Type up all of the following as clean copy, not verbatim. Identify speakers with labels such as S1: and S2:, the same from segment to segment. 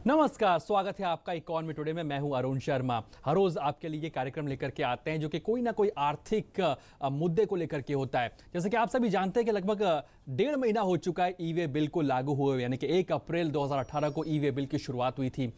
S1: नमस्कार, स्वागत है आपका इकोनॉमी टुडे में। मैं हूं अरुण शर्मा। हर रोज आपके लिए कार्यक्रम लेकर के आते हैं जो कि कोई ना कोई आर्थिक मुद्दे को लेकर के होता है। जैसे कि आप सभी जानते हैं कि लगभग 1.5 महीना हो चुका है ई वे बिल को लागू हुए, यानी कि 1 अप्रैल 2018 को ई वे बिल की शुरुआत हुई थी।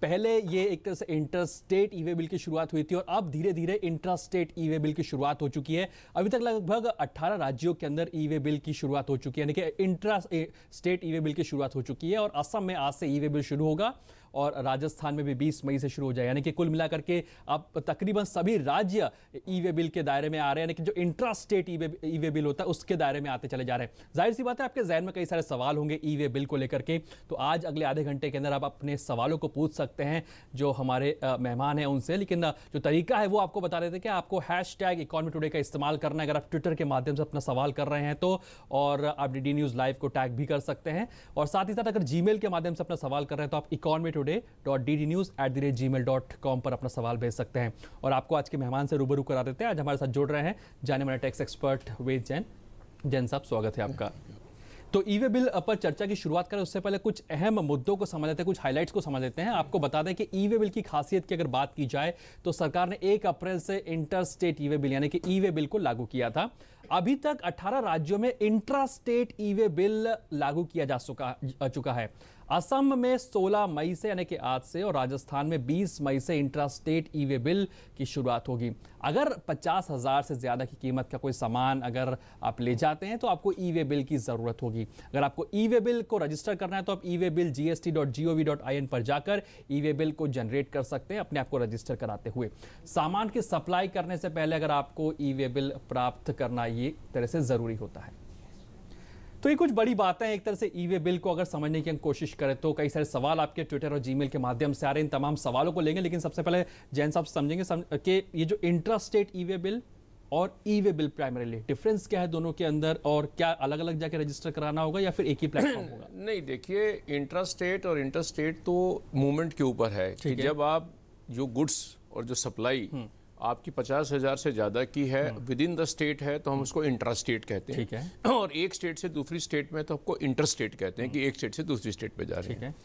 S1: पहले ये एक तरह से इंटर स्टेट ई वे बिल की शुरुआत हुई थी और अब धीरे धीरे इंट्रा स्टेट ई वे बिल की शुरुआत हो चुकी है। अभी तक लगभग 18 राज्यों के अंदर ई वे बिल की शुरुआत हो चुकी है, यानी कि इंट्रा स्टेट ई वे बिल की शुरुआत हो चुकी है और असम में आज से ई वे बिल शुरू होगा और राजस्थान में भी 20 मई से शुरू हो जाएगा। यानी कि कुल मिलाकर के अब तकरीबन सभी राज्य ई वे बिल के दायरे में आ रहे हैं, यानी कि जो इंट्रा स्टेट ई वे बिल होता है उसके दायरे में आते चले जा रहे हैं। जाहिर सी बात है आपके जहन में कई सारे सवाल होंगे ई वे बिल को लेकर के, तो आज अगले आधे घंटे के अंदर आप अपने सवालों को पूछ सकते हैं जो हमारे मेहमान हैं उनसे। लेकिन जो तरीका है वो आपको बता देते हैं कि आपको हैशटैग इकोनॉमी टुडे का इस्तेमाल करना है अगर आप ट्विटर के माध्यम से अपना सवाल कर रहे हैं तो, और आप डीडी न्यूज़ लाइव को टैग भी कर सकते हैं। और साथ ही साथ अगर जीमेल के माध्यम से अपना सवाल कर रहे हैं तो आप economytoday.ddnews@gmail.com पर अपना सवाल भेज सकते हैं। और आपको आज के मेहमान से रूबरू करा देते हैं। आज हमारे साथ जुड़ रहे हैं जाने माने टैक्स एक्सपर्ट वेद जैन। जैन साहब, स्वागत है आपका। तो ई वे बिल पर चर्चा की शुरुआत करें उससे पहले कुछ अहम मुद्दों को समझ लेते हैं, कुछ हाइलाइट्स को समझ लेते हैं। आपको बता दें कि ई वे बिल की खासियत की अगर बात की जाए तो सरकार ने 1 अप्रैल से इंटर स्टेट ई वे बिल यानी कि ई वे बिल को लागू किया था। अभी तक 18 राज्यों में इंट्रा स्टेट ई वे बिल लागू किया जा चुका है। असम में 16 मई से यानी कि आज से और राजस्थान में 20 मई से इंट्रा स्टेट ई वे बिल की शुरुआत होगी। अगर 50,000 से ज़्यादा की कीमत का कोई सामान अगर आप ले जाते हैं तो आपको ई वे बिल की ज़रूरत होगी। अगर आपको ई वे bill को रजिस्टर करना है तो आप ई वे बिल gst.gov.in पर जाकर ई वे बिल को जनरेट कर सकते हैं अपने आप को रजिस्टर कराते हुए। सामान की सप्लाई करने से पहले अगर आपको ई वे बिल प्राप्त करना ये तरह से ज़रूरी होता है। तो ये कुछ बड़ी बातें हैं। एक तरह से ई वे बिल को अगर समझने की हम कोशिश करें तो कई सारे सवाल आपके ट्विटर और जीमेल के माध्यम से आ रहे हैं। इन तमाम सवालों को लेंगे, लेकिन सबसे पहले जैन साहब समझेंगे कि ये जो इंट्रा स्टेट ई वे बिल और ई वे बिल प्राइमरीली डिफरेंस क्या है दोनों के अंदर, और क्या अलग अलग जाके रजिस्टर कराना होगा या फिर एक ही प्लेटफॉर्म होगा?
S2: नहीं, देखिए, इंट्रा स्टेट और इंटर स्टेट तो मूवमेंट के ऊपर है कि जब आप जो गुड्स और जो सप्लाई आपकी 50,000 से ज़्यादा की है विद इन द स्टेट है तो हम उसको इंट्रा स्टेट कहते हैं।
S1: ठीक है।
S2: और एक स्टेट से दूसरी स्टेट में तो आपको इंटर स्टेट कहते हैं कि एक स्टेट से दूसरी स्टेट पे जा रहे हैं।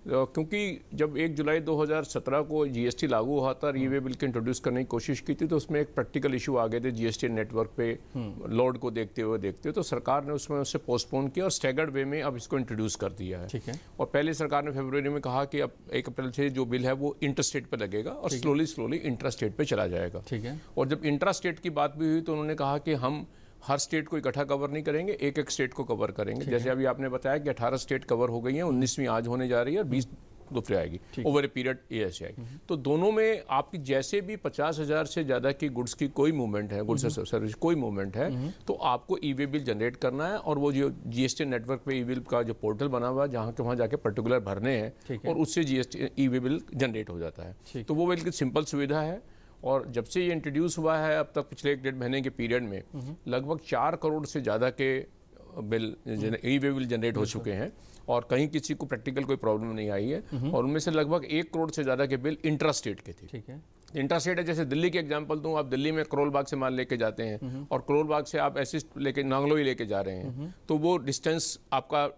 S2: क्योंकि जब 1 जुलाई 2017 को जीएसटी लागू हुआ था और ई वे बिल के इंट्रोड्यूस करने की कोशिश की थी तो उसमें एक प्रैक्टिकल इशू आ गए थे जीएसटी नेटवर्क पे लोड को देखते हुए तो सरकार ने उसमें उससे पोस्टपोन किया और स्टैगर्ड वे में अब इसको इंट्रोड्यूस कर दिया है।
S1: ठीक है।
S2: और पहले सरकार ने फरवरी में कहा कि अब 1 अप्रैल से जो बिल है वो इंटर स्टेट पे लगेगा और स्लोली इंट्रा स्टेट पे चला जाएगा।
S1: ठीक है।
S2: और जब इंट्रा स्टेट की बात भी हुई तो उन्होंने कहा कि हम हर स्टेट को इकट्ठा कवर नहीं करेंगे, एक एक स्टेट को कवर करेंगे। जैसे अभी आपने बताया कि 18 स्टेट कवर हो गई हैं, 19वीं आज होने जा रही है और 20 दूसरी आएगी ओवर ए पीरियड ये ऐसे आएगी। तो दोनों में आपकी जैसे भी 50,000 से ज़्यादा की गुड्स की कोई मूवमेंट है, गुड्स सर्विस कोई मूवमेंट है तो आपको ई वे बिल जनरेट करना है और वो जो जीएसटी नेटवर्क पे ई बिल का जो पोर्टल बना हुआ है जहाँ के वहाँ जाके पर्टिकुलर भरने हैं और उससे जीएसटी ई वे बिल जनरेट हो जाता है। तो वो बिल्कुल सिंपल सुविधा है। और जब से ये इंट्रोड्यूस हुआ है अब तक पिछले 1-1.5 महीने के पीरियड में लगभग 4 करोड़ से ज़्यादा के बिल ई वे बिल जनरेट हो चुके हैं और कहीं किसी को प्रैक्टिकल कोई प्रॉब्लम नहीं आई है। और उनमें से लगभग 1 करोड़ से ज़्यादा के बिल इंट्रा स्टेट के थे। ठीक है। इंट्रा स्टेट है, जैसे दिल्ली की एग्जांपल दूं, आप दिल्ली में करोल बाग से माल लेके जाते हैं और करोल बाग से आप ऐसे लेके नांगलोई लेके जा रहे हैं तो वो डिस्टेंस आपका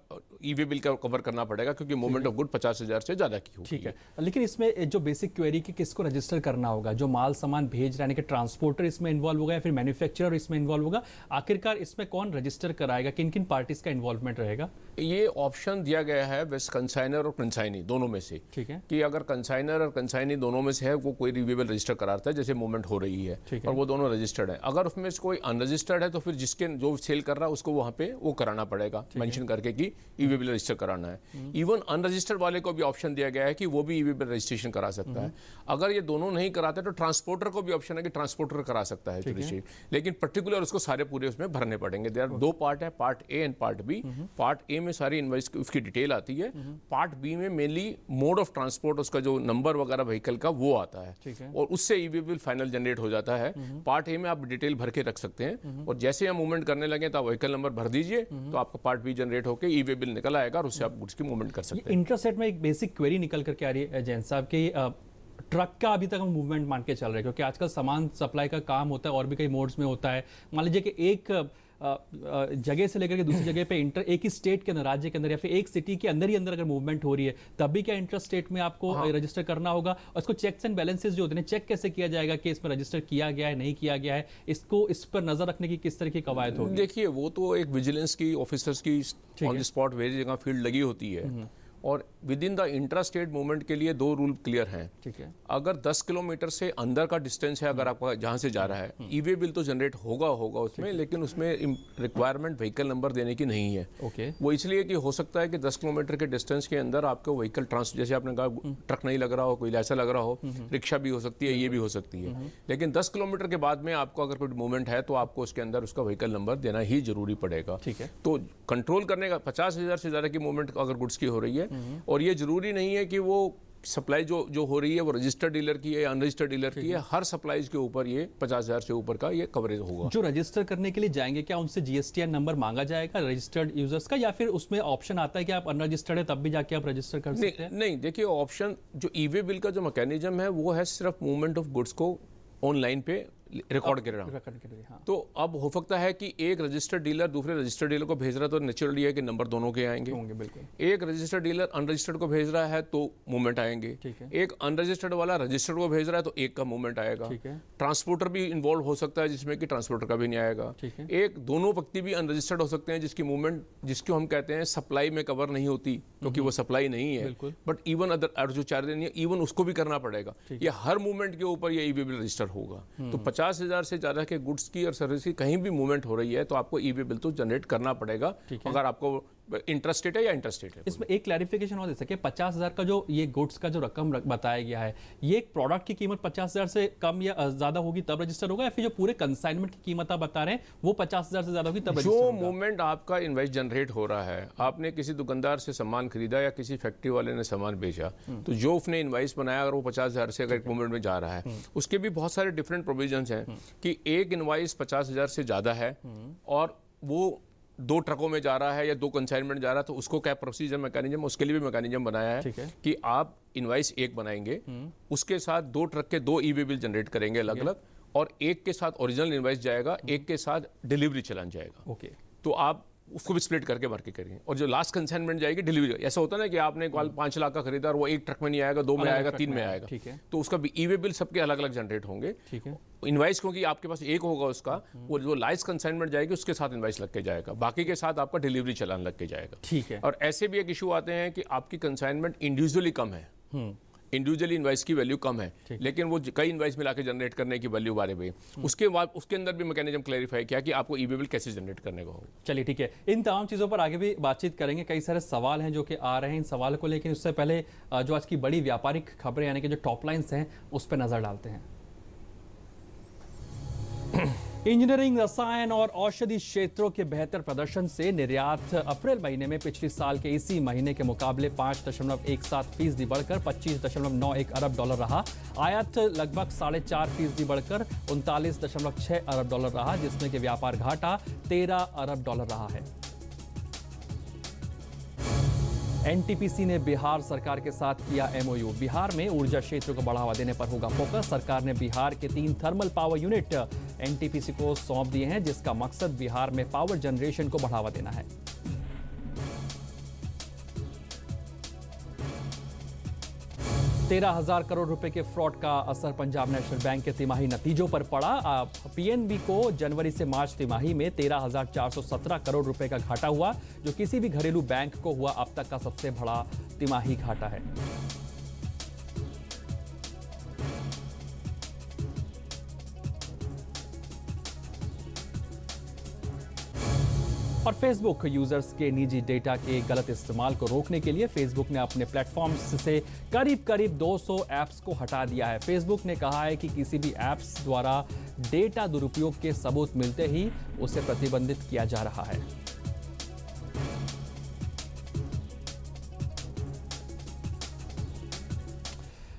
S2: ई वे बिल का कवर करना पड़ेगा क्योंकि मूवमेंट ऑफ गुड 50,000 से ज़्यादा की होगी।
S1: ठीक है। लेकिन इसमें जो बेसिक क्वेरी की किसको रजिस्टर करना होगा? जो माल सामान भेज रहा है कि ट्रांसपोर्टर इसमें इन्वॉल्व होगा या फिर मैन्युफैक्चरर इसमें इन्वॉल्व होगा? आखिरकार इसमें कौन रजिस्टर कराएगा, किन किन पार्टीज का इन्वॉल्वमेंट रहेगा?
S2: ये ऑप्शन दिया गया है बस कंसाइनर और कंसाइनी दोनों में से। ठीक है। कि अगर कंसाइनर और कंसाइनी दोनों में से है वो कोई रिव्यूएबल रजिस्टर कराता है जैसे मूवमेंट हो रही है और वो दोनों रजिस्टर्ड है। अगर उसमें से कोई अनरजिस्टर्ड है तो फिर जिसके जो सेल कर रहा है उसको वहाँ पे वो कराना पड़ेगा, मेंशन करके कि ई वे बिल रजिस्टर कराना है। इवन अनरजिस्टर्ड वाले को भी ऑप्शन दिया गया है कि वो भी ई वे बिल रजिस्ट्रेशन करा सकता है। अगर ये दोनों नहीं कराते तो ट्रांसपोर्टर को भी ऑप्शन है कि ट्रांसपोर्टर करा सकता है रजिस्ट्रेशन, लेकिन पर्टिकुलर उसको सारे पूरे उसमें भरने पड़ेंगे। देयर आर 2 पार्ट है, part A and part B. Part A में सारी इनवॉइस उसकी डिटेल आती है, पार्ट बी में मेनली मोड ऑफ ट्रांसपोर्ट उसका जो नंबर वगैरह व्हीकल का वो आता है और उससे ई वे बिल फाइनल जनरेट हो जाता है। पार्ट ए में आप डिटेल भर के रख सकते हैं और जैसे हम मूवमेंट करने लगे तो आप व्हीकल नंबर भर दीजिए तो आपका पार्ट बी जनरेट होकर ई वे बिल निकल आएगा और उससे आप गुड्स की मूवमेंट कर सकते हैं।
S1: इंट्रास्टेट में एक बेसिक क्वेरी निकल करके आ रही है जैन साहब की, ट्रक का अभी तक हम मूवमेंट मान के चल रहे हैं क्योंकि आजकल सामान सप्लाई का काम होता है और भी कई मोड्स में होता है। मान लीजिए कि एक जगह से लेकर के दूसरी जगह पे इंटर, एक ही स्टेट के अंदर, राज्य के अंदर या फिर एक सिटी के अंदर ही अंदर अगर मूवमेंट हो रही है तब भी क्या इंटर स्टेट में आपको रजिस्टर करना होगा? और इसको चेक्स एंड बैलेंसेस जो होते हैं, चेक कैसे किया जाएगा कि इसमें रजिस्टर किया गया है नहीं किया गया है? इसको इस पर नजर रखने की किस तरह की कवायद होगी?
S2: देखिए, वो तो एक विजिलेंस की ऑफिसर्स की ऑन द स्पॉट वेरी जगह फील्ड लगी होती है, और with in the intra state movement के लिए 2 रूल क्लियर हैं।
S1: ठीक है।
S2: अगर 10 किलोमीटर से अंदर का डिस्टेंस है, अगर आपका जहां से जा रहा है, ई-वे बिल तो जनरेट होगा उसमें, लेकिन उसमें रिक्वायरमेंट व्हीकल नंबर देने की नहीं है।
S1: ओके।
S2: वो इसलिए कि हो सकता है कि 10 किलोमीटर के डिस्टेंस के अंदर आपको व्हीकल जैसे आपने कहा ट्रक नहीं लग रहा हो, कोई ऐसा लग रहा हो, रिक्शा भी हो सकती है, ये भी हो सकती है, लेकिन 10 किलोमीटर के बाद में आपको अगर कोई मूवमेंट है तो आपको उसके अंदर उसका व्हीकल नंबर देना ही जरूरी पड़ेगा।
S1: ठीक है।
S2: तो कंट्रोल करने का 50,000 से ज़्यादा की मूवमेंट अगर गुड्स की हो रही है, और ये जरूरी नहीं है कि वो सप्लाई जो हो रही है वो रजिस्टर्ड डीलर की है या अनरजिस्टर्ड डीलर की है, हर सप्लाईज के ऊपर ये 50,000 से ऊपर का ये कवरेज होगा।
S1: जो रजिस्टर करने के लिए जाएंगे क्या उनसे जीएसटीआई नंबर मांगा जाएगा रजिस्टर्ड यूजर्स का, या फिर उसमें ऑप्शन आता है कि आप अनरजिस्टर्ड है तब भी जाके आप रजिस्टर कर सकते हैं?
S2: नहीं, देखिए, ऑप्शन जो ई-वे बिल का जो मैकेनिज्म है वो है सिर्फ मूवमेंट ऑफ गुड्स को ऑनलाइन पे रिकॉर्ड कर रहा है।
S1: हाँ।
S2: तो अब हो सकता है कि एक रजिस्टर्ड डीलर दूसरे रजिस्टर्ड डीलर को भेज रहा है तो नेचुरली है कि नंबर दोनों के आएंगे।
S1: बिल्कुल।
S2: एक रजिस्टर्ड डीलर अनरजिस्टर्ड को भेज रहा है तो मूवमेंट आएंगे।
S1: ठीक है।
S2: एक अनरजिस्टर्ड वाला रजिस्टर्ड को भेज रहा है तो एक का मूवमेंट आएगा।
S1: ठीक है।
S2: ट्रांसपोर्टर भी इन्वॉल्व हो सकता है जिसमें कि ट्रांसपोर्टर का भी नहीं आएगा।
S1: ठीक है।
S2: एक दोनों व्यक्ति भी अनरजिस्टर्ड हो सकते हैं जिसकी मूवमेंट, जिसको हम कहते हैं सप्लाई में कवर नहीं होती क्योंकि वो सप्लाई नहीं है, बट इवन अदर जो चार्ज नहीं है इवन उसको भी करना पड़ेगा। ये हर मूवमेंट के ऊपर ये ई-वे बिल रजिस्टर होगा। तो 50,000 से ज्यादा के गुड्स की और सर्विस की कहीं भी मूवमेंट हो रही है तो आपको ई-वे बिल तो जनरेट करना पड़ेगा, अगर आपको इंटरस्टेट है या इंटरस्टेट है।
S1: इसमें एक क्लैरिफिकेशन और दे सके, 50,000 का जो ये गुड्स का जो रकम बताया गया है, ये एक प्रोडक्ट की कीमत 50,000 से कम या ज्यादा होगी तब रजिस्टर होगा, या फिर जो पूरे कंसाइनमेंट की कीमत आप बता रहे हैं वो 50,000 से ज्यादा होगी तब रजिस्टर
S2: जो
S1: होगा?
S2: मूवमेंट आपका इनवाइस जनरेट हो रहा है, आपने किसी दुकानदार से सामान खरीदा या किसी फैक्ट्री वाले ने सामान बेचा, तो जो उसने इनवाइस बनाया अगर वो 50,000 से अगर एक मूवमेंट में जा रहा है, उसके भी बहुत सारे डिफरेंट प्रोविजंस हैं कि एक इनवाइस 50,000 से ज्यादा है और वो 2 ट्रकों में जा रहा है या 2 कंसाइनमेंट जा रहा है तो उसको क्या प्रोसीजर मैकेनिज्म, उसके लिए भी मैकेनिज्म बनाया है कि आप इनवाइस एक बनाएंगे, उसके साथ 2 ट्रक के 2 ई-वे बिल जनरेट करेंगे अलग अलग, और एक के साथ ओरिजिनल इनवाइस जाएगा, एक के साथ डिलीवरी चलान जाएगा।
S1: ओके।
S2: तो आप उसको भी स्प्लिट करके भर के करेंगे, और जो लास्ट कंसाइनमेंट जाएगी डिलीवरी। ऐसा होता है ना कि आपने 5 लाख का खरीदा और वो एक ट्रक में नहीं आएगा, 2 में आएगा, 3 में आएगा,
S1: ठीक है।
S2: तो उसका भी ई-वे बिल सबके अलग अलग जनरेट होंगे।
S1: ठीक है।
S2: इनवाइस क्योंकि आपके पास एक होगा उसका, वो जो लास्ट कंसाइनमेंट जाएगी उसके साथ इनवाइस लग के जाएगा, बाकी के साथ आपका डिलीवरी चलान लग के जाएगा।
S1: ठीक है।
S2: और ऐसे भी एक इशू आते हैं कि आपकी कंसाइनमेंट इंडिविजुअली कम है, इंडिविजुअली इनवाइस की वैल्यू कम है, लेकिन वो कई इनवाइस मिला के जनरेट करने की वैल्यू बारे में, उसके बाद उसके अंदर भी मैकेनिज्म क्लैरिफाई किया कि आपको ई-वे बिल कैसे जनरेट करने का होगा।
S1: चलिए ठीक है, इन तमाम चीज़ों पर आगे भी बातचीत करेंगे। कई सारे सवाल हैं जो कि आ रहे हैं इन सवाल को लेकर, उससे पहले जो आज की बड़ी व्यापारिक खबरें यानी कि जो टॉप लाइन्स हैं उस पर नजर डालते हैं। इंजीनियरिंग, रसायन और औषधि क्षेत्रों के बेहतर प्रदर्शन से निर्यात अप्रैल महीने में पिछले साल के इसी महीने के मुकाबले 5.17% बढ़कर 25.91 अरब डॉलर रहा। आयात लगभग 4.5% बढ़कर 39.6 अरब डॉलर रहा, जिसमें कि व्यापार घाटा 13 अरब डॉलर रहा है। एनटीपीसी ने बिहार सरकार के साथ किया एमओयू। बिहार में ऊर्जा क्षेत्र को बढ़ावा देने पर होगा फोकस। सरकार ने बिहार के 3 थर्मल पावर यूनिट एनटीपीसी को सौंप दिए हैं, जिसका मकसद बिहार में पावर जनरेशन को बढ़ावा देना है। 13,000 करोड़ रुपए के फ्रॉड का असर पंजाब नेशनल बैंक के तिमाही नतीजों पर पड़ा। पीएनबी को जनवरी से मार्च तिमाही में 13,417 करोड़ रुपए का घाटा हुआ, जो किसी भी घरेलू बैंक को हुआ अब तक का सबसे बड़ा तिमाही घाटा है। और फेसबुक यूजर्स के निजी डेटा के गलत इस्तेमाल को रोकने के लिए फेसबुक ने अपने प्लेटफॉर्म्स से करीब 200 ऐप्स को हटा दिया है। फेसबुक ने कहा है कि किसी भी ऐप्स द्वारा डेटा दुरुपयोग के सबूत मिलते ही उसे प्रतिबंधित किया जा रहा है।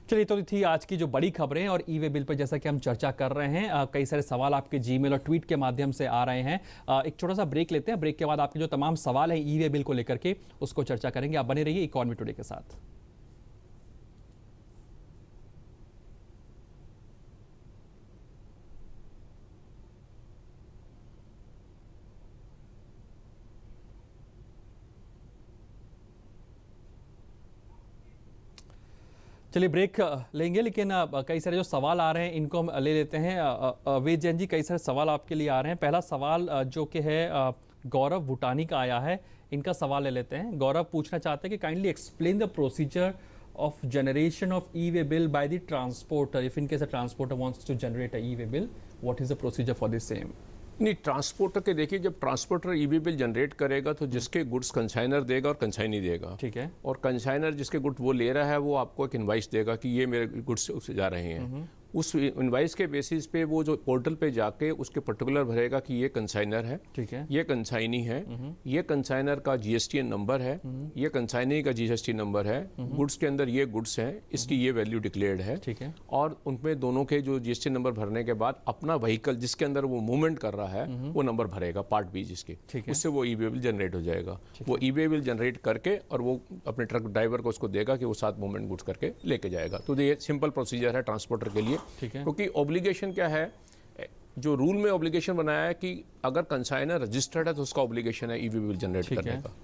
S1: चलिए, तो थी आज की जो बड़ी खबरें और ई-वे बिल पर जैसा कि हम चर्चा कर रहे हैं। कई सारे सवाल आपके जीमेल और ट्वीट के माध्यम से आ रहे हैं। एक छोटा सा ब्रेक लेते हैं। ब्रेक के बाद आपके जो तमाम सवाल हैं ई-वे बिल को लेकर के उसको चर्चा करेंगे। आप बने रहिए इकोनॉमी टुडे के साथ। चलिए ब्रेक लेंगे, लेकिन कई सारे जो सवाल आ रहे हैं इनको हम ले लेते हैं। वेद जैन जी, कई सारे सवाल आपके लिए आ रहे हैं। पहला सवाल जो कि है गौरव भूटानी का आया है, इनका सवाल ले लेते हैं। गौरव पूछना चाहते हैं कि kindly explain the procedure of generation of e-way bill by the transporter. If in case a transporter wants to generate a e-way bill, what is the procedure for the same?
S2: नहीं, ट्रांसपोर्टर के देखिए, जब transporter e-way bill generate करेगा तो जिसके goods consignor देगा और consignee देगा,
S1: ठीक है,
S2: और कंसाइनर जिसके गुड्स वो ले रहा है वो आपको एक इनवाइस देगा कि ये मेरे गुड्स उससे जा रहे हैं। उस इनवाइस के बेसिस पे वो जो पोर्टल पे जाके उसके पर्टिकुलर भरेगा कि ये कंसाइनर है,
S1: ठीक है,
S2: ये कंसाइनी है, ये कंसाइनर का जीएसटीएन नंबर है, ये कंसाइनी का जीएसटी नंबर है, गुड्स के अंदर ये गुड्स हैं, इसकी ये वैल्यू डिक्लेयर्ड है,
S1: ठीक है,
S2: और उनमें दोनों के जो जीएसटी नंबर भरने के बाद अपना व्हीकल जिसके अंदर वो मूवमेंट कर रहा है वो नंबर भरेगा, पार्ट बी जिसके, उससे वो ई-वे बिल जनरेट हो जाएगा। वो ई-वे बिल जनरेट करके और वो अपने ट्रक ड्राइवर को उसको देगा कि वो साथ मूवमेंट गुड्स करके लेके जाएगा। तो ये सिंपल प्रोसीजर है ट्रांसपोर्टर के लिए, क्योंकि ऑब्लिगेशन क्या है, जो रूल में ऑब्लिगेशन बनाया है कि अगर कंसाइनर रजिस्टर्ड है तो उसका ऑब्लिगेशन है ई-वे बिल जनरेट करने का।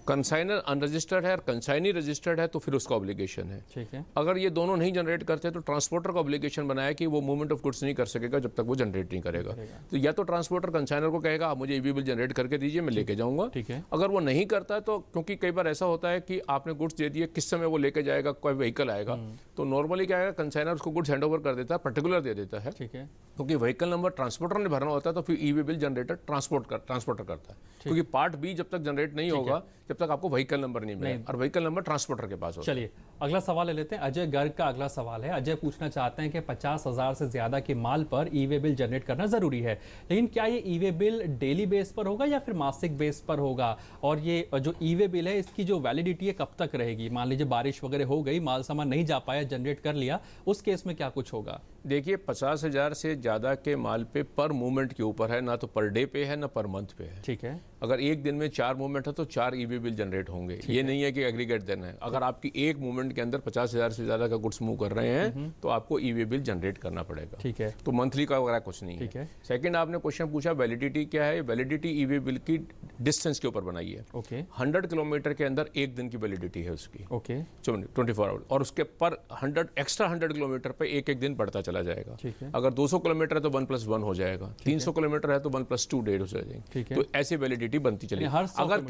S2: कंसाइनर अनरजिस्टर्ड है और कंसाइनी रजिस्टर्ड है तो फिर उसका ऑब्लिगेशन है।
S1: ठीक है,
S2: अगर ये दोनों नहीं जनरेट करते तो ट्रांसपोर्टर का ऑब्लिगेशन बनाया कि वो मूवमेंट ऑफ गुड्स नहीं कर सकेगा जब तक वो जनरेट नहीं करेगा। तो या तो ट्रांसपोर्टर कंसाइनर को कहेगा आप मुझे ई-वे बिल जनरेट करके दीजिए, मैं लेके जाऊंगा।
S1: ठीक है,
S2: अगर वो नहीं करता तो, क्योंकि कई बार ऐसा होता है कि आपने गुड्स दे दिए, किस समय वो लेके जाएगा, कोई व्हीकल आएगा, तो नॉर्मली क्या आएगा, कंसाइनर उसको गुड्स हैंड ओवर कर देता है, पर्टिकुलर दे देता है,
S1: ठीक है,
S2: क्योंकि व्हीकल नंबर ट्रांसपोर्टर ने भरना होता है, तो फिर ई-वे बिल जनरेटर ट्रांसपोर्टर करता है, क्योंकि पार्ट बी जब तक जनरेट नहीं होगा जब तक आपको व्हीकल नंबर नहीं मिलेगा, और व्हीकल नंबर ट्रांसपोर्टर के पास होगा।
S1: चलिए अगला सवाल ले लेते हैं। अजय गर्ग का अगला सवाल है। अजय पूछना चाहते हैं कि 50,000 से ज्यादा के माल पर ई-वे बिल जनरेट करना जरूरी है, लेकिन क्या ये ई-वे बिल डेली बेस पर होगा या फिर मासिक बेस पर होगा? और ये जो ई-वे बिल है इसकी जो वैलिडिटी है कब तक रहेगी? मान लीजिए बारिश वगैरह हो गई, माल सामान नहीं जा पाया, जनरेट कर लिया, उस केस में क्या कुछ होगा?
S2: देखिए 50,000 से ज़्यादा के माल पे पर मूवमेंट के ऊपर है, ना तो पर डे पे है ना पर मंथ पे है।
S1: ठीक है,
S2: अगर एक दिन में 4 मूवमेंट है तो 4 ई-वे बिल जनरेट होंगे, ये नहीं है कि एग्रीगेट देना है। अगर आपकी एक मूवमेंट के अंदर 50,000 से ज़्यादा का गुड्स मूव कर रहे हैं तो आपको ई-वे बिल जनरेट करना पड़ेगा।
S1: ठीक है,
S2: तो मंथली का वगैरह कुछ नहीं है। सेकंड आपने क्वेश्चन पूछा वैलिडिटी क्या है। वैलिडिटी ई-वे बिल की डिस्टेंस के ऊपर बनाई है।
S1: ओके,
S2: 100 किलोमीटर के अंदर एक दिन की वैलिडिटी है उसकी।
S1: ओके,
S2: 24 आवर, और उसके पर 100 किलोमीटर पे एक एक दिन बढ़ता चला जाएगा।
S1: ठीक है,
S2: अगर 200 किलोमीटर है तो 1+1 हो जाएगा, 300 किलोमीटर है तो 1+2 डेढ़ हो जाएंगे।
S1: ठीक है,
S2: तो ऐसे वैलिडिटी बनती चलेगी। अगर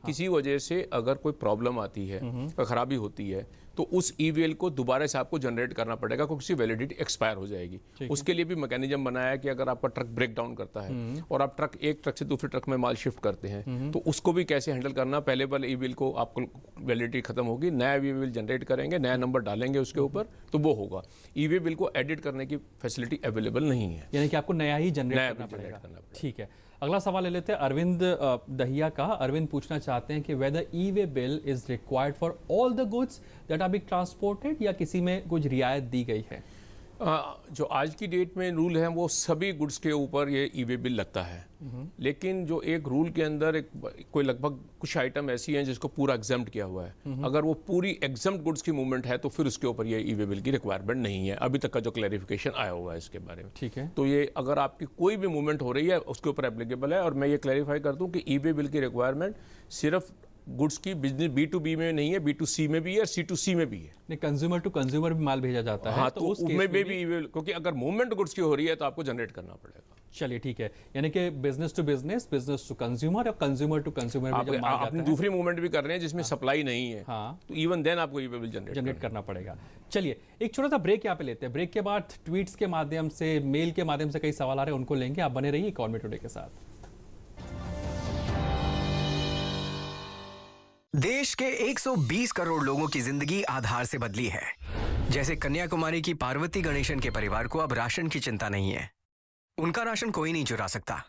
S2: किसी वजह से अगर कोई प्रॉब्लम आती है, खराबी होती है, तो उस ई-वेल को दोबारा से आपको जनरेट करना पड़ेगा, क्योंकि उसकी वैलिडिटी एक्सपायर हो जाएगी। उसके लिए भी मैकेनिज्म बनाया है कि अगर आपका ट्रक ब्रेक डाउन करता है और आप एक ट्रक से दूसरे ट्रक में माल शिफ्ट करते हैं तो उसको भी कैसे हैंडल करना। पहले वाले ई-वेल को आपको वैलिडिटी खत्म होगी, नया ई-वेल जनरेट करेंगे, नया नंबर डालेंगे उसके ऊपर, तो वो होगा। ई-वे बिल को एडिट करने की फैसिलिटी अवेलेबल नहीं है,
S1: यानी कि आपको नया ही जनरेट करना पड़ेगा। ठीक है, अगला सवाल ले लेते हैं अरविंद दहिया का। अरविंद पूछना चाहते हैं कि whether e way bill is required for all the goods that are being transported या किसी में कुछ रियायत दी गई है?
S2: जो आज की डेट में रूल है वो सभी गुड्स के ऊपर ये ई-वे बिल लगता है, लेकिन जो एक रूल के अंदर कोई लगभग कुछ आइटम ऐसी हैं जिसको पूरा एग्जम्प्ट किया हुआ है। अगर वो पूरी एग्जम्प्ट गुड्स की मूवमेंट है तो फिर उसके ऊपर ये ई-वे बिल की रिक्वायरमेंट नहीं है, अभी तक का जो क्लैरिफिकेशन आया हुआ है इसके बारे में।
S1: ठीक है,
S2: तो ये अगर आपकी कोई भी मूवमेंट हो रही है उसके ऊपर एप्लीकेबल है। और मैं ये क्लैरिफाई कर दूं कि ई-वे बिल की रिक्वायरमेंट सिर्फ गुड्स की बिजनेस B2B में नहीं है, B2C में भी है और C2C में भी है।
S1: नहीं, कंज्यूमर टू कंज्यूमर भी माल भेजा जाता है।
S2: हाँ, तो उसमें भी क्योंकि अगर मूवमेंट गुड्स की हो रही है तो आपको जनरेट करना पड़ेगा।
S1: चलिए ठीक है, यानी कि business to business, business to consumer और कंज्यूमर टू कंज्यूमर में जब माल
S2: अपनी दूसरी मूवमेंट भी कर रहे हैं जिसमें सप्लाई नहीं है,
S1: हाँ,
S2: तो इवन देन आपको ई-वे बिल
S1: जनरेट करना पड़ेगा। चलिए एक छोटा सा ब्रेक यहाँ पे लेते हैं। ब्रेक के बाद ट्वीट्स के माध्यम से, मेल के माध्यम से कई सवाल आ रहे हैं, उनको लेंगे। आप बने रहिए इकोनॉमी टुडे के साथ।
S3: देश के 120 करोड़ लोगों की जिंदगी आधार से बदली है। जैसे कन्याकुमारी की पार्वती गणेशन के परिवार को अब राशन की चिंता नहीं है। उनका राशन कोई नहीं चुरा सकता।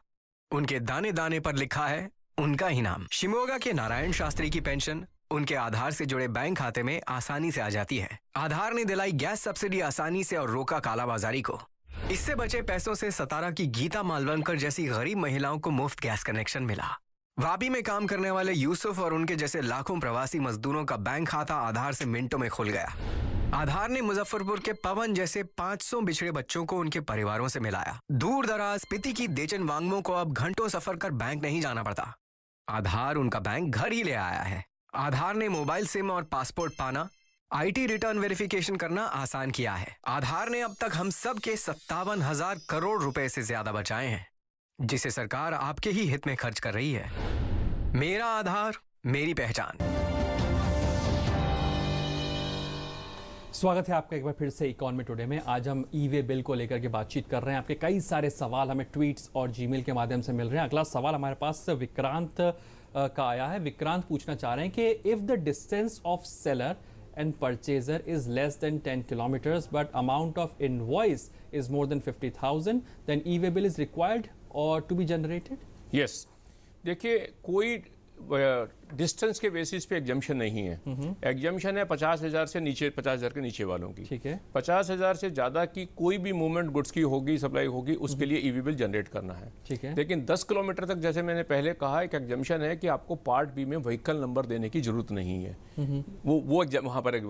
S3: उनके दाने दाने पर लिखा है उनका ही नाम। शिमोगा के नारायण शास्त्री की पेंशन उनके आधार से जुड़े बैंक खाते में आसानी से आ जाती है। आधार ने दिलाई गैस सब्सिडी आसानी से और रोका कालाबाजारी को। इससे बचे पैसों से सतारा की गीता मालवंकर जैसी गरीब महिलाओं को मुफ्त गैस कनेक्शन मिला। वापी में काम करने वाले यूसुफ और उनके जैसे लाखों प्रवासी मजदूरों का बैंक खाता आधार से मिनटों में खुल गया। आधार ने मुजफ्फरपुर के पवन जैसे 500 बिछड़े बच्चों को उनके परिवारों से मिलाया। दूर दराज स्पीति की देचन वांगमो को अब घंटों सफर कर बैंक नहीं जाना पड़ता। आधार उनका बैंक घर ही ले आया है। आधार ने मोबाइल सिम और पासपोर्ट पाना, आईटी रिटर्न वेरिफिकेशन करना आसान किया है। आधार ने अब तक हम सब के 57,000 करोड़ रुपए से ज्यादा बचाए हैं, जिसे सरकार आपके ही हित में खर्च कर रही है। मेरा आधार, मेरी पहचान।
S1: स्वागत है आपका एक बार फिर से इकोनॉमी टुडे में। आज हम ई वे बिल को लेकर के बातचीत कर रहे हैं। आपके कई सारे सवाल हमें ट्वीट्स और जीमेल के माध्यम से मिल रहे हैं। अगला सवाल हमारे पास विक्रांत का आया है। विक्रांत पूछना चाह रहे हैं कि if the distance of seller and purchaser is less than 10 kilometers but amount of invoice is more than 50,000 then e-way bill is required or to be generated?
S2: Yes. देखिए, कोई डिस्टेंस के बेसिस पे एग्जम्पशन नहीं है। Exemption है 50,000 से नीचे, 50,000 के नीचे वालों की।
S1: ठीक है।
S2: 50,000 से ज्यादा की कोई भी मूवमेंट गुड्स की होगी, सप्लाई होगी, उसके लिए ईवी बिल जनरेट करना है।
S1: ठीक है।
S2: लेकिन 10 किलोमीटर तक, जैसे मैंने पहले कहा, एक एग्जम्पशन है कि आपको पार्ट बी में व्हीकल नंबर देने की जरूरत नहीं है। वो वहाँ पर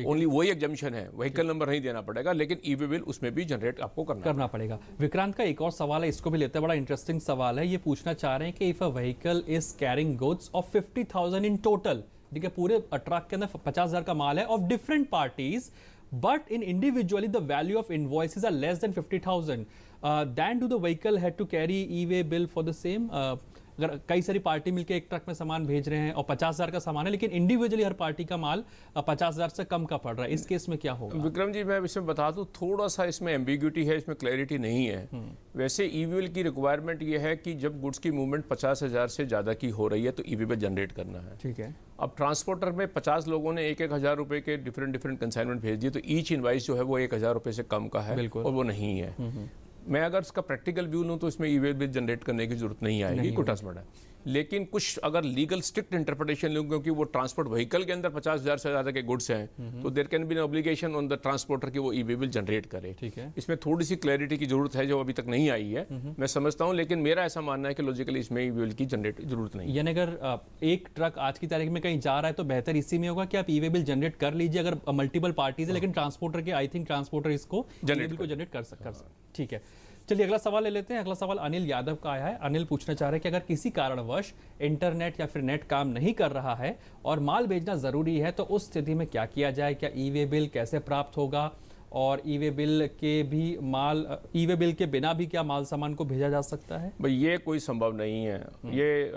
S2: ओनली वही एग्जम्पशन है, व्हीकल नंबर नहीं देना पड़ेगा, लेकिन ईवी बिल उसमें भी जनरेट आपको करना
S1: पड़ेगा। विक्रांत का एक और सवाल है, इसको भी लेते हैं, बड़ा इंटरेस्टिंग सवाल है। ये पूछना चाह रहे हैं कि if a vehicle is carrying goods of 50,000 in total, ठीक है, पूरे ट्रक के अंदर 50,000 का माल है of different parties, but in individually the value of invoices are less than 50,000, then do the vehicle have to carry e way bill for the same? अगर कई सारी पार्टी मिलकर एक ट्रक में सामान भेज रहे हैं और 50,000 का सामान है, लेकिन इंडिविजुअली हर पार्टी का माल 50,000 से कम का पड़ रहा है, इस केस में क्या होगा?
S2: विक्रम जी, मैं इसमें बता दूं, थोड़ा सा इसमें एम्बिग्यूटी है, इसमें क्लैरिटी नहीं है। वैसे ई-वे बिल की रिक्वायरमेंट ये है कि जब गुड्स की मूवमेंट 50,000 से ज़्यादा की हो रही है तो ई-वे बिल जनरेट करना है।
S1: ठीक है।
S2: अब ट्रांसपोर्टर में 50 लोगों ने 1,000 रुपए के डिफरेंट कंसाइनमेंट भेज दिए, तो ईच इनवाइस जो है वो 1,000 रुपए से कम का है और वो नहीं है। मैं अगर इसका प्रैक्टिकल व्यू लूँ तो इसमें ई-वे बिल जनरेट करने की जरूरत नहीं आएगी, कुछ है। लेकिन कुछ अगर लीगल स्ट्रिक्ट इंटरप्रिटेशन लूँ, क्योंकि वो ट्रांसपोर्ट व्हीकल के अंदर 50,000 से ज़्यादा के गुड्स हैं, तो there can be an obligation on the transporter कि वो ई-वे बिल जनरेट करे।
S1: ठीक है।
S2: इसमें थोड़ी सी क्लैरिटी की जरूरत है जो अभी तक नहीं आई है, मैं समझता हूँ, लेकिन मेरा ऐसा मानना है कि लॉजिकली इसमें ई-वे बिल की जनरेट जरूरत नहीं है।
S1: यानी अगर एक ट्रक आज की तारीख में कहीं जा रहा है तो बेहतर इसी में होगा कि आप ई-वे बिल जनरेट कर लीजिए अगर मल्टीपल पार्टीज है, लेकिन ट्रांसपोर्टर के आई थिंक ट्रांसपोर्टर इसको जनरेट कर सकता है। ठीक है, चलिए अगला सवाल ले लेते हैं। अगला सवाल अनिल यादव का आया है। अनिल पूछना चाह रहे हैं कि अगर किसी कारणवश इंटरनेट या फिर नेट काम नहीं कर रहा है और माल भेजना जरूरी है तो उस स्थिति में क्या किया जाए? क्या ई-वे बिल कैसे प्राप्त होगा और ई-वे बिल के बिना भी क्या माल सामान को भेजा जा सकता है?
S2: भाई, ये कोई संभव नहीं है। ये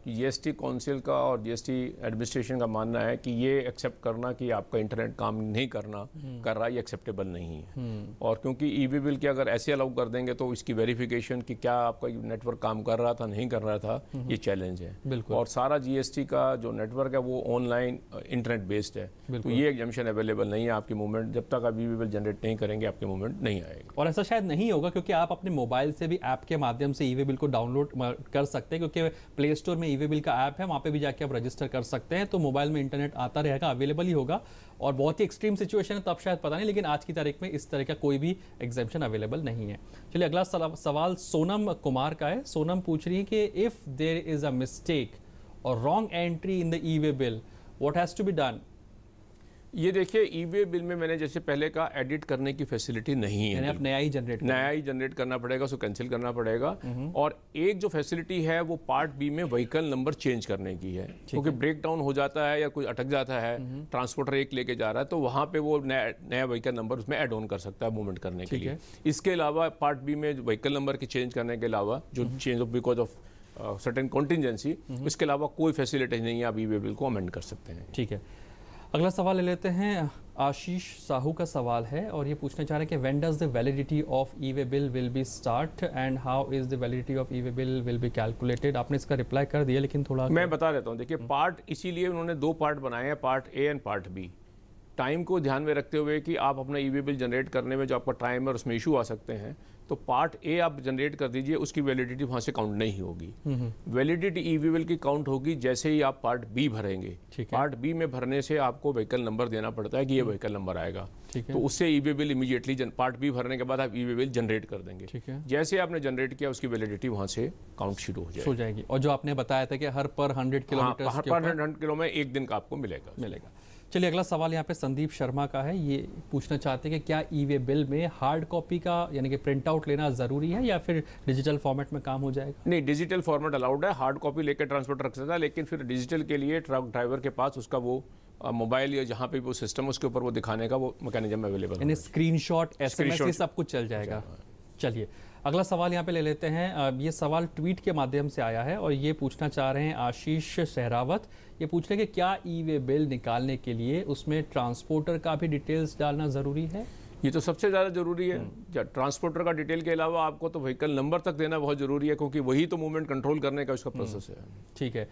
S2: जीएसटी काउंसिल का और जीएसटी एडमिनिस्ट्रेशन का मानना है कि ये एक्सेप्ट करना कि आपका इंटरनेट काम नहीं कर रहा है, ये एक्सेप्टेबल नहीं है। और क्योंकि ई-वे बिल के अगर ऐसे अलाउ कर देंगे तो इसकी वेरिफिकेशन कि क्या आपका नेटवर्क काम कर रहा था, नहीं कर रहा था, ये चैलेंज है। और सारा जीएसटी का जो नेटवर्क है वो ऑनलाइन इंटरनेट बेस्ड है, तो ये एग्जम्पशन अवेलेबल नहीं है। आपकी मूवमेंट जब तक आप ई-वे बिल जनरेट नहीं करेंगे, आपके मूवमेंट नहीं आएगी।
S1: और ऐसा शायद नहीं होगा क्योंकि आप अपने मोबाइल से भी ऐप के माध्यम से ई-वे बिल को डाउनलोड कर सकते हैं, क्योंकि प्ले स्टोर में ई-वे बिल का ऐप है, वहां पे भी जाके आप रजिस्टर कर सकते हैं, तो मोबाइल में इंटरनेट आता रहेगा, अवेलेबल ही होगा। और बहुत ही एक्सट्रीम सिचुएशन है तब शायद पता नहीं, लेकिन आज की तारीख में इस तरह का कोई भी एग्जेम्पशन अवेलेबल नहीं है। चलिए अगला सवाल सोनम कुमार का है। सोनम पूछ रही है कि if there is a mistake और wrong entry in the e way bill, what has to be done?
S2: ये देखिए, ई-वे बिल में मैंने जैसे पहले कहा, एडिट करने की फैसिलिटी नहीं है।
S1: आप नया ही जनरेट
S2: करना पड़ेगा, उसको कैंसिल करना पड़ेगा। और एक जो फैसिलिटी है वो पार्ट बी में व्हीकल नंबर चेंज करने की है, क्योंकि ब्रेक डाउन हो जाता है या कोई अटक जाता है, ट्रांसपोर्टर एक लेके जा रहा है, तो वहाँ पे वो नया व्हीकल नंबर उसमें एड ऑन कर सकता है मूवमेंट करने के लिए। इसके अलावा पार्ट बी में व्हीकल नंबर की चेंज करने के अलावा जो change of because of certain contingency, इसके अलावा कोई फैसिलिटी नहीं है, आप ई-वे बिल को अमेंड कर सकते हैं।
S1: ठीक है, अगला सवाल ले लेते हैं। आशीष साहू का सवाल है और ये पूछना चाह रहे हैं कि when does the validity of e-way bill will be start and how is the validity of e-way bill will be calculated? आपने इसका रिप्लाई कर दिया, लेकिन थोड़ा
S2: मैं बता देता हूँ। देखिए, पार्ट इसीलिए उन्होंने 2 पार्ट बनाए हैं, part A and part B. Time को ध्यान में रखते हुए कि आप अपना ई-वे बिल जनरेट करने में जो आपका टाइम है उसमें इशू आ सकते हैं, तो पार्ट ए आप जनरेट कर दीजिए, उसकी वैलिडिटी वहाँ से काउंट नहीं होगी। वैलिडिटी ई-वे बिल की काउंट होगी जैसे ही आप पार्ट बी भरेंगे। पार्ट बी में भरने से आपको व्हीकल नंबर देना पड़ता है कि ये व्हीकल नंबर आएगा, तो उससे e way bill immediately part B भरने के बाद आप ई-वे बिल जनरेट कर देंगे। जैसे आपने जनरेट किया उसकी वैलिडिटी वहाँ से काउंट शुरू हो जाएगी।
S1: और जो आपने बताया था कि हर पर 100 किलोमीटर,
S2: हर पर 100 किलो में 1 दिन का आपको मिलेगा।
S1: चलिए अगला सवाल यहाँ पे संदीप शर्मा का है। ये पूछना चाहते हैं कि क्या ई-वे बिल में हार्ड कॉपी का यानी कि प्रिंट आउट लेना जरूरी है या फिर डिजिटल फॉर्मेट में काम हो जाएगा?
S2: नहीं, डिजिटल फॉर्मेट अलाउड है। हार्ड कॉपी लेकर ट्रांसपोर्टर रख सकता है, लेकिन फिर डिजिटल के लिए ट्रक ड्राइवर के पास उसका वो मोबाइल या जहाँ पे भी वो सिस्टम उसके ऊपर वो दिखाने का वो मैकेनिज्म अवेलेबल है।
S1: स्क्रीनशॉट, एसएमएस, ये सब कुछ चल जाएगा। चलिए अगला सवाल यहाँ पे ले लेते हैं। ये सवाल ट्वीट के माध्यम से आया है और ये पूछना चाह रहे हैं आशीष सहरावत। ये पूछ रहे हैं कि क्या ई वे बिल निकालने के लिए उसमें ट्रांसपोर्टर का भी डिटेल्स डालना ज़रूरी है?
S2: ये तो सबसे ज़्यादा ज़रूरी है। ट्रांसपोर्टर का डिटेल के अलावा आपको तो व्हीकल नंबर तक देना बहुत ज़रूरी है, क्योंकि वही तो मूवमेंट कंट्रोल करने का उसका प्रोसेस है।
S1: ठीक है।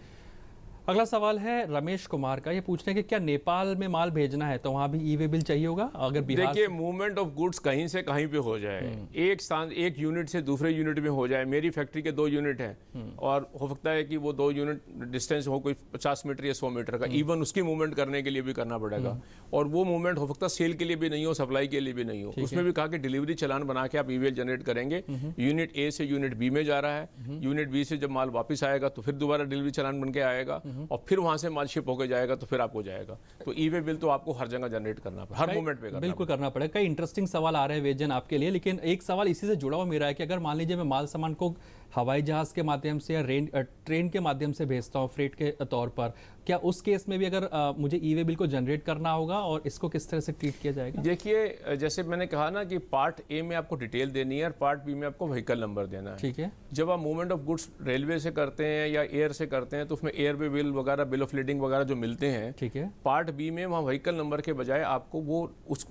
S1: अगला सवाल है रमेश कुमार का। ये पूछ रहे हैं कि क्या नेपाल में माल भेजना है तो वहाँ भी ई वे बिल चाहिए होगा? अगर बिहार
S2: देखिए, मूवमेंट ऑफ गुड्स कहीं से कहीं पे हो जाए, एक स्थान एक यूनिट से दूसरे यूनिट में हो जाए। मेरी फैक्ट्री के 2 यूनिट हैं और हो सकता है कि वो 2 यूनिट डिस्टेंस हो कोई 50 मीटर या 100 मीटर का, इवन उसकी मूवमेंट करने के लिए भी करना पड़ेगा। और वो मूवमेंट हो सकता है सेल के लिए भी नहीं हो, सप्लाई के लिए भी नहीं हो। उसमें भी कहा कि डिलीवरी चालान बना के आप ई बिल जनरेट करेंगे। यूनिट ए से यूनिट बी में जा रहा है, यूनिट बी से जब माल वापस आएगा तो फिर दोबारा डिलीवरी चालान बन के आएगा और फिर वहां से माल शिप होकर जाएगा तो फिर आपको जाएगा। तो ई वे बिल तो आपको हर जगह जनरेट करना पड़ेगा, हर मोमेंट पे
S1: बिल्कुल करना पड़ेगा। कई इंटरेस्टिंग सवाल आ रहे हैं वेजन आपके लिए, लेकिन एक सवाल इसी से जुड़ा हुआ मेरा है कि अगर मान लीजिए मैं माल सामान को हवाई जहाज के माध्यम से या ट्रेन के माध्यम से भेजता हूँ फ्रेट के तौर पर, क्या उस केस में भी अगर मुझे ई वे बिल को जनरेट करना होगा और इसको किस तरह से ट्रीट किया जाएगा?
S2: देखिए, जैसे मैंने कहा ना कि पार्ट ए में आपको डिटेल देनी है और पार्ट बी में आपको व्हीकल नंबर देना है।
S1: ठीक है।
S2: जब आप मूवमेंट ऑफ गुड्स रेलवे से करते हैं या एयर से करते हैं तो उसमें एयर वे बिल वगैरह, बिल ऑफ लीडिंग वगैरह जो मिलते हैं,
S1: ठीक है,
S2: पार्ट बी में वहाँ व्हीकल नंबर के बजाय आपको वो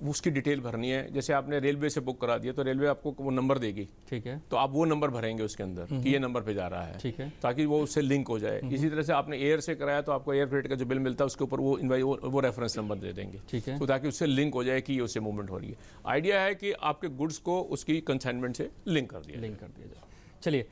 S2: उसकी डिटेल भरनी है। जैसे आपने रेलवे से बुक करा दिया तो रेलवे आपको वो नंबर देगी।
S1: ठीक है।
S2: तो आप वो नंबर भरेंगे उसके अंदर कि ये नंबर पे जा रहा है।
S1: ठीक है।
S2: ताकि वो उससे लिंक हो जाए। इसी तरह से आपने एयर से कराया तो आपको एयर फ्रेट का जो बिल मिलता है उसके ऊपर वो रेफरेंस नंबर दे देंगे।
S1: ठीक है।
S2: तो ताकि उससे लिंक हो जाए कि ये उससे मूवमेंट हो रही है। आइडिया है कि आपके गुड्स को उसकी कंसाइनमेंट से लिंक कर दिया
S1: जाए। चलिए,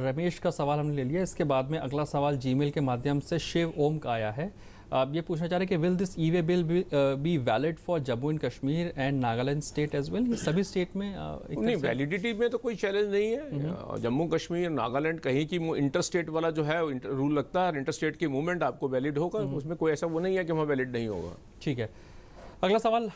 S1: रमेश का सवाल हमने ले लिया। इसके बाद में अगला सवाल जीमेल के माध्यम से शिव ओम का आया है। आप ये पूछना चाह रहे हैं कि will this e way bill be valid for Jammu and Kashmir and Nagaland state as well? ये सभी स्टेट में
S2: नहीं, वैलिडिटी में तो कोई चैलेंज नहीं है। जम्मू कश्मीर, नागालैंड कहीं की इंटरस्टेट वाला जो है रूल लगता है, इंटरस्टेट की मूवमेंट आपको वैलिड होगा। उसमें कोई ऐसा वो नहीं है कि वहाँ वैलिड नहीं होगा।
S1: ठीक है। अगला सवाल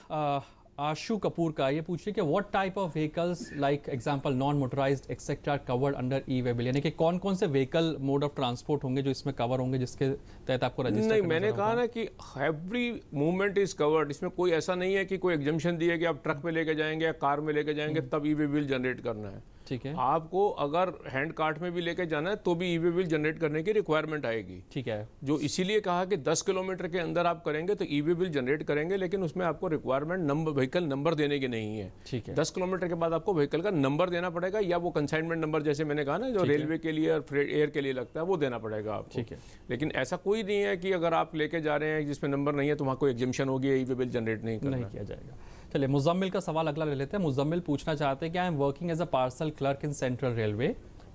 S1: आशु कपूर का। ये पूछिए कि what type of vehicles like example non motorised etcetera covered under E way bill? यानी कि कौन कौन से व्हीकल मोड ऑफ ट्रांसपोर्ट होंगे जो इसमें कवर होंगे, जिसके तहत आपको रजिस्टर
S2: नहीं, मैंने कहा ना कि एवरी मूवमेंट इज कवर्ड। इसमें कोई ऐसा नहीं है कि कोई एग्जम्पशन दिए कि आप ट्रक पे लेके जाएंगे या कार में लेके जाएंगे तब ई वे बिल जनरेट करना है।
S1: ठीक है।
S2: आपको अगर हैंड कार्ट में भी लेके जाना है तो भी ई वे बिल जनरेट करने की रिक्वायरमेंट आएगी।
S1: ठीक है।
S2: जो इसीलिए कहा कि 10 किलोमीटर के अंदर आप करेंगे तो ई वे बिल जनरेट करेंगे, लेकिन उसमें आपको रिक्वायरमेंट नंबर, व्हीकल नंबर देने की नहीं है।
S1: ठीक है।
S2: 10 किलोमीटर के बाद आपको व्हीकल का नंबर देना पड़ेगा या वो कंसाइनमेंट नंबर, जैसे मैंने कहा ना, जो रेलवे के लिए और एयर के लिए लगता है, वो देना पड़ेगा आपको।
S1: ठीक है।
S2: लेकिन ऐसा कोई नहीं है कि अगर आप लेके जा रहे हैं जिसमें नंबर नहीं है तो वहाँ कोई एग्जम्पशन होगी, ई वे बिल जनरेट नहीं
S1: किया जाएगा। चलिए, मुजम्मिल का सवाल अगला ले लेते हैं। मुजम्मिल पूछना चाहते हैं कि I am working as a parcel clerk in Central Railway.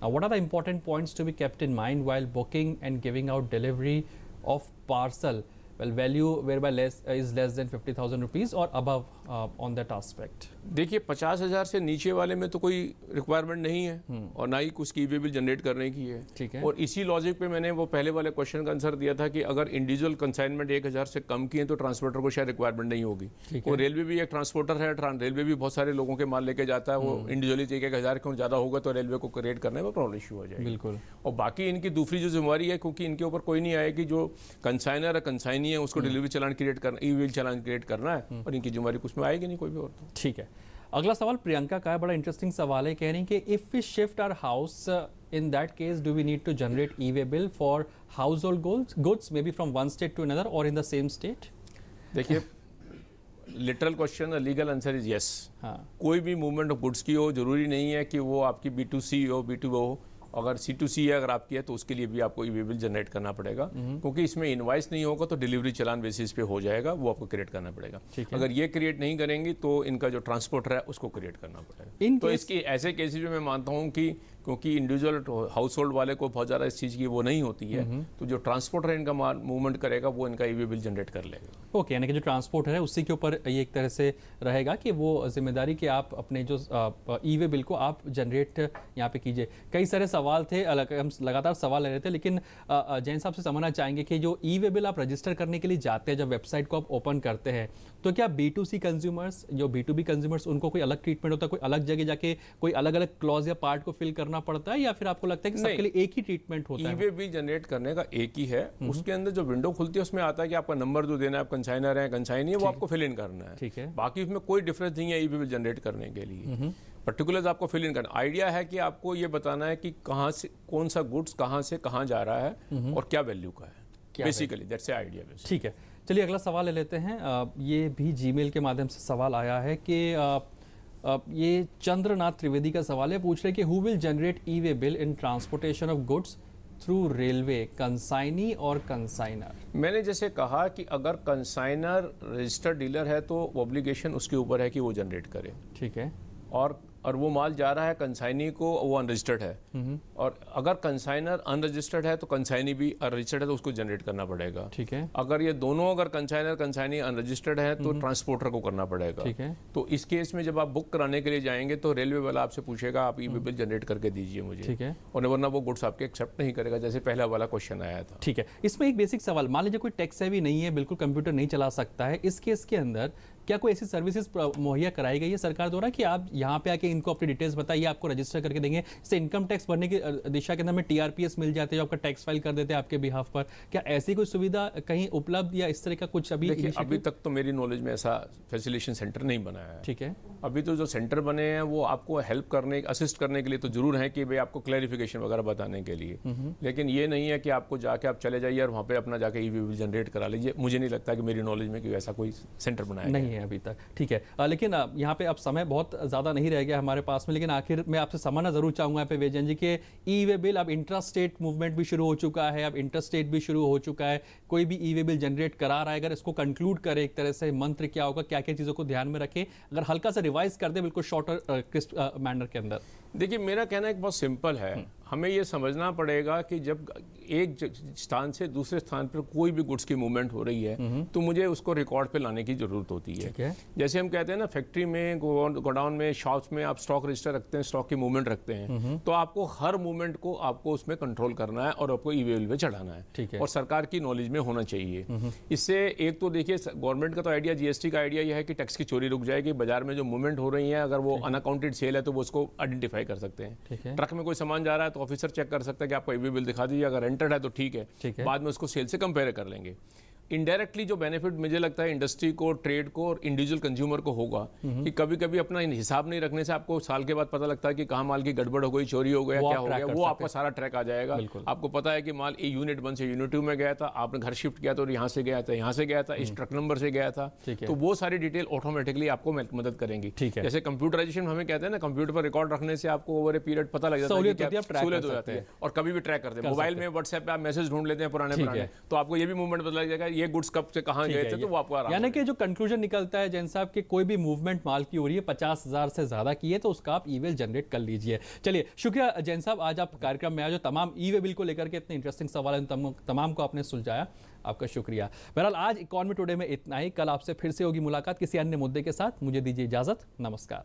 S1: What are the important points to be kept in mind while booking and giving out delivery of parcel? Well, value whereby is less than 50,000 rupees or above on that aspect.
S2: देखिए, 50,000 से नीचे वाले में तो कोई requirement नहीं है और ना ही कुछ ई वे बिल जनरेट करने की है।
S1: ठीक है।
S2: और इसी लॉजिक पे मैंने वो पहले वाले क्वेश्चन का आंसर दिया था कि अगर इंडिविजुअल कंसाइनमेंट 1,000 से कम की है तो ट्रांसपोर्टर को शायद रिक्वायरमेंट नहीं होगी। और रेलवे भी एक ट्रांसपोर्टर है, रेलवे भी बहुत सारे लोगों के माल लेके जाता है। वो इंडिविजुअली 1,000 क्यों ज़्यादा होगा तो रेलवे को क्रिएट करने में प्रॉब्लम इशू हो जाएगी।
S1: बिल्कुल।
S2: और बाकी इनकी दूसरी जो जिम्मेवारी है, क्योंकि इनके ऊपर कोई नहीं आया कि जो कंसाइनर है, कंसाइनी है, उसको डिलीवरी चालान क्रिएट करना, ई बिल चालान क्रिएट करना है, और इनकी जिम्मेवारी कुछ में आएगी नहीं कोई भी और। तो
S1: ठीक है। अगला सवाल प्रियंका का है। बड़ा इंटरेस्टिंग सवाल है। कह रही हैं कि if we shift our house in that case do we need to generate e way bill for household goods maybe from one state to another और इन द सेम स्टेट?
S2: देखिए, literal question, legal answer is yes.
S1: हाँ।
S2: कोई भी movement of goods की हो, जरूरी नहीं है कि वो आपकी B2C हो, B2O हो। अगर C2C है अगर आपकी है तो उसके लिए भी आपको ई वे बिल जनरेट करना पड़ेगा, क्योंकि इसमें इनवाइस नहीं होगा तो डिलीवरी चालान बेसिस पे हो जाएगा, वो आपको क्रिएट करना पड़ेगा। अगर ये क्रिएट नहीं करेंगी तो इनका जो ट्रांसपोर्टर है उसको क्रिएट करना पड़ेगा। तो इसकी ऐसे केसेज में मैं मानता हूँ कि क्योंकि इंडिविजुअल हाउस होल्ड वाले को बहुत ज़्यादा इस चीज़ की वो नहीं होती है, तो जो ट्रांसपोर्टर इनका मूवमेंट करेगा वो इनका ई वे बिल जनरेट कर लेगा।
S1: ओके, यानी कि जो ट्रांसपोर्टर है उसी के ऊपर ये एक तरह से रहेगा कि वो जिम्मेदारी कि आप अपने जो ई वे बिल को आप जनरेट यहाँ पे कीजिए। कई सारे सवाल थे, हम लगातार सवाल ले रहे थे, लेकिन जैन साहब से समझना चाहेंगे कि जो ई वे बिल आप रजिस्टर करने के लिए जाते हैं, जब वेबसाइट को आप ओपन करते हैं, तो क्या B2C कंज्यूमर्स, जो B2B कंज्यूमर्स, उनको कोई अलग ट्रीटमेंट होता है? कोई अलग जगह जाके कोई अलग अलग क्लॉज या पार्ट को फिल करना करना पड़ता है या फिर आपको लगता है कि सबके लिए एक ही ट्रीटमेंट होता है?
S2: ई वे बिल जनरेट करने का एक ही है, उसके अंदर जो विंडो खुलती है उसमें आता है कि आपका नंबर जो देना है, आप कंसाइनर है कंसाइनी है, वो आपको फिल इन करना है।
S1: ठीक है,
S2: बाकी उसमें कोई डिफरेंस नहीं है ई वे बिल जनरेट करने के लिए। पर्टिकुलर्स आपको फिल इन करना, आइडिया है कि आपको ये बताना है कि कहाँ से कौन सा गुड्स कहाँ से कहाँ जा रहा है और क्या वैल्यू का है, बेसिकली दैट्स द आइडिया।
S1: ठीक है, चलिए अगला सवाल ले लेते हैं। ये भी जीमेल के माध्यम से सवाल आया है कि ये चंद्रनाथ त्रिवेदी का सवाल है, पूछ रहे कि who will generate e way bill in transportation of goods through railway, consignee और कंसाइनर?
S2: मैंने जैसे कहा कि अगर कंसाइनर रजिस्टर्ड डीलर है तो ऑब्लिगेशन उसके ऊपर है कि वो जनरेट करे।
S1: ठीक है,
S2: और वो माल जा रहा है कंसाइनी को, वो अनरजिस्टर्ड है, और अगर कंसाइनर अनरजिस्टर्ड है तो कंसाइनी भी अनरजिस्टर्ड है तो उसको जनरेट करना पड़ेगा।
S1: ठीक है,
S2: अगर ये दोनों, अगर कंसाइनर कंसाइनी अनरजिस्टर्ड है तो ट्रांसपोर्टर को करना पड़ेगा।
S1: ठीक है,
S2: तो इस केस में जब आप बुक कराने के लिए जाएंगे तो रेलवे वाला आपसे पूछेगा आप ई वे बिल जनरेट करके दीजिए मुझे।
S1: ठीक है,
S2: और वरना वो गुड्स आपके एक्सेप्ट नहीं करेगा, जैसे पहला वाला क्वेश्चन आया था।
S1: ठीक है, इसमें एक बेसिक सवाल, मान लीजिए कोई टेक्स हैवी नहीं है, बिल्कुल कंप्यूटर नहीं चला सकता है, इस केस के अंदर क्या कोई ऐसी सर्विसेज मुहैया कराई गई है सरकार द्वारा कि आप यहाँ पे आके इनको अपनी डिटेल्स बताइए, आपको रजिस्टर करके देंगे? जैसे इनकम टैक्स भरने की दिशा के अंदर में टीआरपीएस मिल जाते हैं जो आपका टैक्स फाइल कर देते हैं आपके बिहाफ पर, क्या ऐसी कोई सुविधा कहीं उपलब्ध या इस तरह का कुछ
S2: अभी तक तो मेरी नॉलेज में ऐसा फैसिलिटेशन सेंटर नहीं बनाया है।
S1: ठीक है,
S2: अभी तो जो सेंटर बने हैं वो आपको हेल्प करने, असिस्ट करने के लिए तो जरूर है कि भाई आपको क्लैरिफिकेशन वगैरह बताने के लिए, लेकिन ये नहीं है कि आपको जाके आप चले जाइए और वहाँ पे अपना जाके ई वे बिल जनरेट करा लीजिए। मुझे नहीं लगता कि मेरी नॉलेज में कि ऐसा कोई सेंटर बनाया
S1: नहीं है अभी तक। ठीक है, लेकिन यहाँ पे अब समय बहुत ज़्यादा नहीं रह गया हमारे पास में, लेकिन आखिर में आपसे समझना जरूर चाहूँगा यहाँ पे वेजन जी के ई वे बिल अब इंट्रा स्टेट मूवमेंट भी शुरू हो चुका है, अब इंटर स्टेट भी शुरू हो चुका है, कोई भी ई वे बिल जनरेट करा रहा है, अगर इसको कंक्लूड करे एक तरह से मंत्र क्या होगा, क्या क्या चीज़ों को ध्यान में रखे, अगर हल्का सा रिवाइज कर दे बिल्कुल शॉर्ट और क्रिस्प मैनर के अंदर?
S2: देखिए, मेरा कहना एक बहुत सिंपल है, हमें ये समझना पड़ेगा कि जब एक स्थान से दूसरे स्थान पर कोई भी गुड्स की मूवमेंट हो रही है तो मुझे उसको रिकॉर्ड पे लाने की जरूरत होती है। जैसे हम कहते हैं ना, फैक्ट्री में, गोडाउन में, शॉप्स में आप स्टॉक रजिस्टर रखते हैं, स्टॉक की मूवमेंट रखते हैं, तो आपको हर मूवमेंट को आपको उसमें कंट्रोल करना है और आपको ई वे बिल पे चढ़ाना है, और सरकार की नॉलेज में होना चाहिए। इससे एक तो देखिए, गवर्नमेंट का तो आइडिया, जीएसटी का आइडिया यह है कि टैक्स की चोरी रुक जाएगी, बाजार में जो मूवमेंट हो रही है अगर वो अनअकाउंटेड सेल है तो वो उसको आइडेंटिफाई कर सकते हैं। ट्रक में कोई सामान जा रहा है तो ऑफिसर चेक कर सकता है कि आपका ई वे बिल दिखा दीजिए, अगर रेंटेड है तो ठीक है, बाद में उसको सेल से कंपेयर कर लेंगे। इनडायरेक्टली जो बेनिफिट मुझे लगता है इंडस्ट्री को, ट्रेड को और इंडिविजुअल कंज्यूमर को होगा कि कभी कभी अपना हिसाब नहीं रखने से आपको साल के बाद पता लगता है कि कहाँ माल की गड़बड़ हो गई, चोरी हो गया, क्या हो गया, वो आपका सारा ट्रैक आ जाएगा। आपको पता है कि माल यूनिट 1 से यूनिट 2 में गया था, आपने घर शिफ्ट किया तो यहाँ से गया था, यहाँ से गया था, इस ट्रक नंबर से गया था, तो वो सारी डिटेल ऑटोमेटिकली आपको मदद करेंगी। जैसे कंप्यूटराइजेशन हमें कहते हैं ना, कंप्यूटर पर रिकॉर्ड रखने से आपको ओवर ए पीरियड पता लग जाता है, सहूलियत हो जाती है, और कभी भी ट्रैक करते हैं। मोबाइल में, व्हाट्सएप पे आप मैसेज ढूंढ लेते हैं पुराने, तो आपको ये भी मूवमेंट पता लग जाएगा ये गुड्स कब से कहाँ गए थे, तो वो आपको
S1: यानी कि जो कंक्लूजन निकलता है जैन साहब कि कोई भी मूवमेंट माल की हो रही है 50,000 से ज्यादा की है तो उसका आप ई वे बिल जनरेट कर लीजिए। चलिए, शुक्रिया जैन साहब, आज आप कार्यक्रम में आए, जो तमाम ई वे बिल को लेकर के इतने इंटरेस्टिंग सवाल हैं तमाम को आपने सुलझाया, आपका शुक्रिया। बहरहाल आज इकोनॉमी टुडे में इतना ही, कल आपसे फिर से होगी मुलाकात किसी अन्य मुद्दे के साथ। मुझे दीजिए इजाजत, नमस्कार।